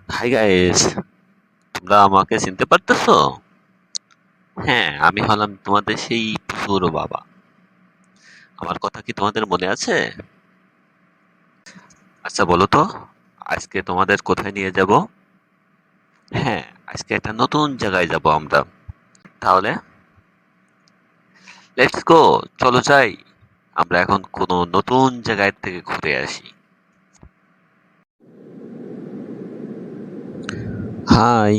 Hi guys, তোমরা আমাকে চিনতে পারতেছো? হ্যাঁ, আমি হলাম তোমাদের সেই পুরো বাবা। আমার কথা কি তোমাদের মনে আছে? আচ্ছা বলো তো, আজকে তোমাদের কোথায় নিয়ে যাব? হ্যাঁ, আজকে একটা নতুন জায়গায় যাব আমরা। তাহলে লেটস গো, চলো যাই। আমরা এখন কোনো নতুন জায়গায় থেকে ঘুরে আসি। হাই,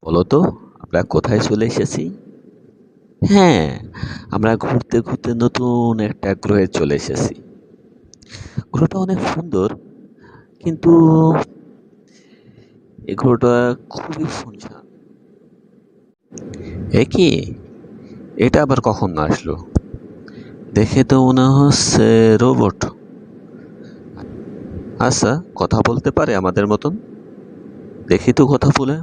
বলো তো, আমরা কোথায় চলে এসেছি? হ্যাঁ, আমরা ঘুরতে ঘুরতে নতুন একটা গ্রহে চলে এসেছি। গ্রহটা অনেক সুন্দর, কিন্তু এই গ্রহটা খুবই শুনশান। এ কি? এটা আবার কখন আসলো? দেখে তো মনে হচ্ছে রোবট। আচ্ছা, কথা বলতে পারে আমাদের মতন? দেখি তো কথা বলে।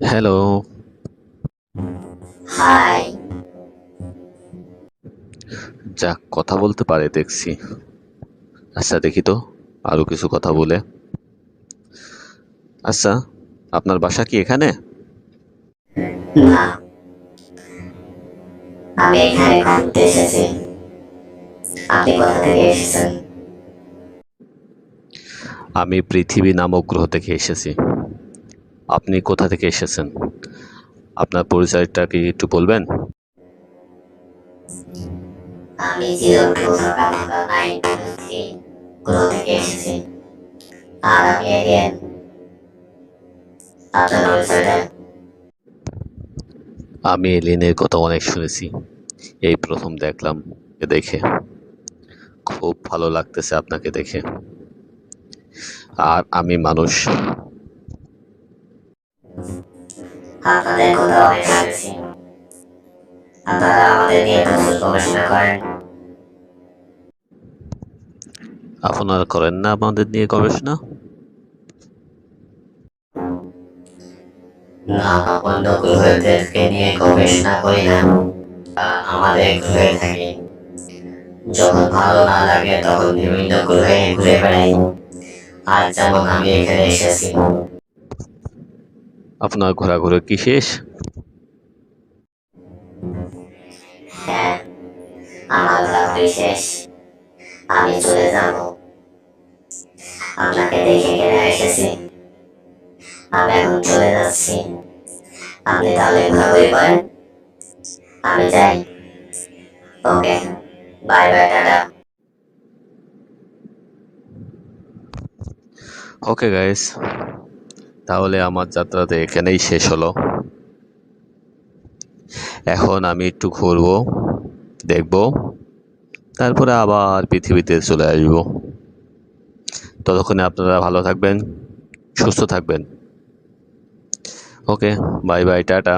হ্যালো। হাই। যাক, কথা বলতে পারে দেখছি। আচ্ছা দেখি তো, আরো কিছু কথা বলে। আচ্ছা, আপনার বাসা কি এখানে? না, আমি এখানে ঘুরতে এসেছি। আপনি কোথা থেকে এসেছেন? আমি পৃথিবী নামক গ্রহ থেকে এসেছি। আপনি কোথা থেকে এসেছেন? আপনার পরিচয়টা কি একটু বলবেন? আমি 02 গ্রহ থেকে এসেছি। আর আমি এলিয়েন। আপনার পরিচয়টা? আমি এলিয়েনের কথা অনেক শুনেছি, এই প্রথম দেখলাম। দেখে খুব ভালো লাগতেছে আপনাকে দেখে। আর আমি মানুষ। আপনাদের কথা অনেক শুনেছি। আপনারা আমাদের নিয়ে প্রচুর গবেষণা করেন। আপনারা করেন না আমাদের নিয়ে গবেষণা? না, অন্য গ্রহদেরকে নিয়ে গবেষণা করি না। আমাদের গ্রহে থাকি। যখন ভালো না লাগে তখন বিভিন্ন গ্রহে ঘুরে বেড়াই। আর যেমন আমি এখানে এসেছি। আপনার ঘোরাঘুরি কি শেষ? হ্যাঁ, আমার ঘোরাঘুরি শেষ। আমি চলে যাব। আপনাকে দেখে এখানে এসেছি। আমি এখন চলে যাচ্ছি। আপনি তাহলে ঘোরাঘুরি করেন। আমি যাই। Okay, bye bye, ta-ta. Okay guys, তাহলে আমার যাত্রাতে এখানেই শেষ হলো। এখন আমি একটু ঘুরবো, দেখবো, তারপরে আবার পৃথিবীতে চলে আসবো। ততক্ষণে আপনারা ভালো থাকবেন, সুস্থ থাকবেন। ওকে, বাই বাই, টাটা।